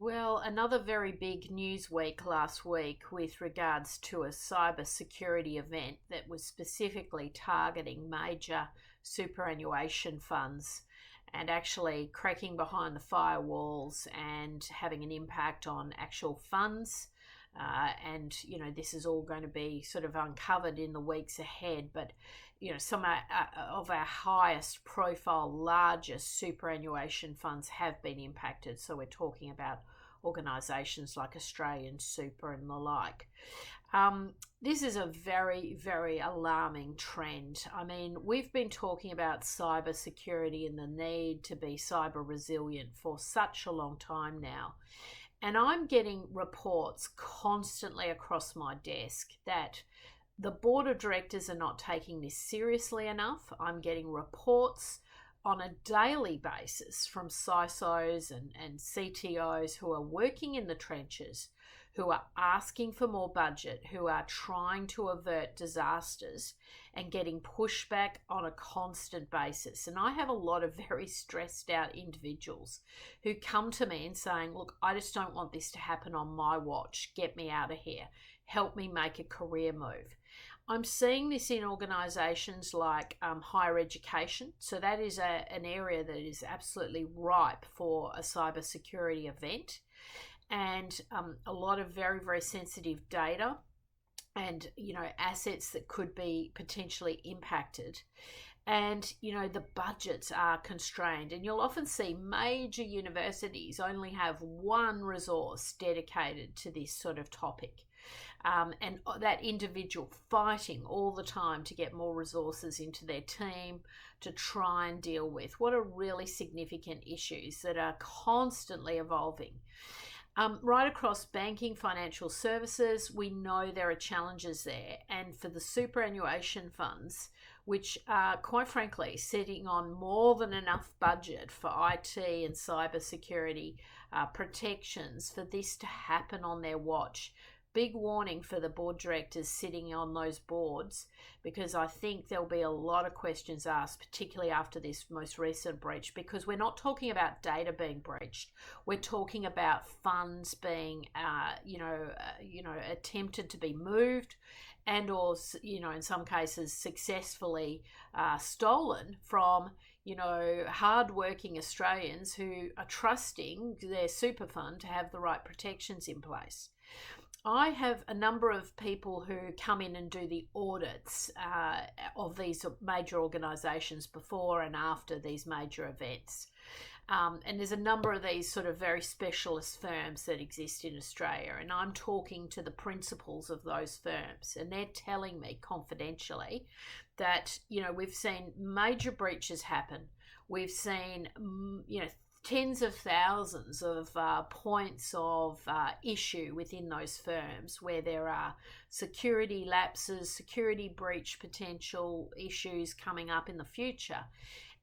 Well, another very big news week last week with regards to a cybersecurity event that was specifically targeting major superannuation funds and actually cracking behind the firewalls and having an impact on actual funds. This is all going to be sort of uncovered in the weeks ahead. But, some of our highest profile, largest superannuation funds have been impacted. So we're talking about organisations like Australian Super and the like. This is a very, very alarming trend. I mean, we've been talking about cyber security and the need to be cyber resilient for such a long time now. And I'm getting reports constantly across my desk that the board of directors are not taking this seriously enough. I'm getting reports on a daily basis from CISOs and CTOs who are working in the trenches, who are asking for more budget, who are trying to avert disasters and getting pushback on a constant basis. And I have a lot of very stressed out individuals who come to me and saying, look, I just don't want this to happen on my watch. Get me out of here. Help me make a career move. I'm seeing this in organisations like higher education. So that is an area that is absolutely ripe for a cybersecurity event, and a lot of very, very sensitive data and, assets that could be potentially impacted. And, the budgets are constrained. And you'll often see major universities only have one resource dedicated to this sort of topic. And that individual fighting all the time to get more resources into their team to try and deal with what are really significant issues that are constantly evolving. Right across banking, financial services, we know there are challenges there. And for the superannuation funds, which are quite frankly sitting on more than enough budget for IT and cybersecurity protections, for this to happen on their watch, big warning for the board directors sitting on those boards, because I think there'll be a lot of questions asked, particularly after this most recent breach, because we're not talking about data being breached. We're talking about funds being, attempted to be moved and or, in some cases successfully stolen from, hard-working Australians who are trusting their super fund to have the right protections in place. I have a number of people who come in and do the audits of these major organisations before and after these major events. And there's a number of these sort of very specialist firms that exist in Australia. And I'm talking to the principals of those firms, and they're telling me confidentially that, we've seen major breaches happen. We've seen, tens of thousands of points of issue within those firms where there are security lapses, security breach potential issues coming up in the future.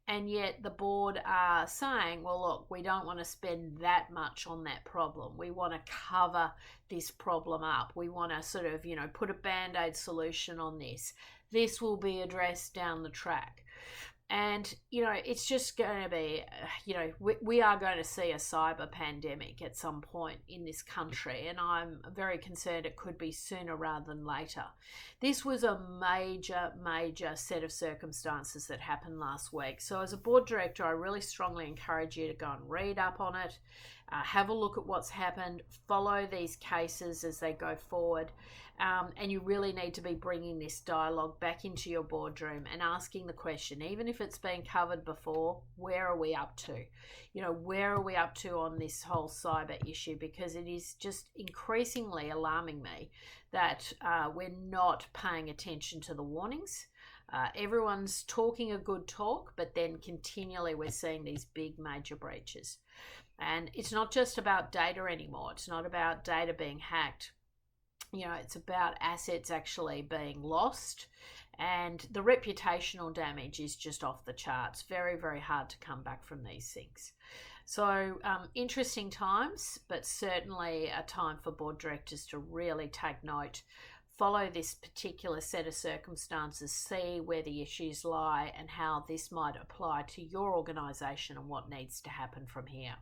And yet the board are saying, well, look, we don't want to spend that much on that problem. We want to cover this problem up. We want to sort of, put a Band-Aid solution on this. This will be addressed down the track. And, it's just going to be, we are going to see a cyber pandemic at some point in this country. And I'm very concerned it could be sooner rather than later. This was a major, major set of circumstances that happened last week. So as a board director, I really strongly encourage you to go and read up on it. Have a look at what's happened, follow these cases as they go forward, and you really need to be bringing this dialogue back into your boardroom and asking the question, even if it's been covered before, where are we up to? Where are we up to on this whole cyber issue? Because it is just increasingly alarming me that we're not paying attention to the warnings. Everyone's talking a good talk, but then continually we're seeing these big major breaches. And it's not just about data anymore. It's not about data being hacked. It's about assets actually being lost, and the reputational damage is just off the charts. Very, very hard to come back from these things. So interesting times, but certainly a time for board directors to really take note, follow this particular set of circumstances, see where the issues lie and how this might apply to your organisation and what needs to happen from here.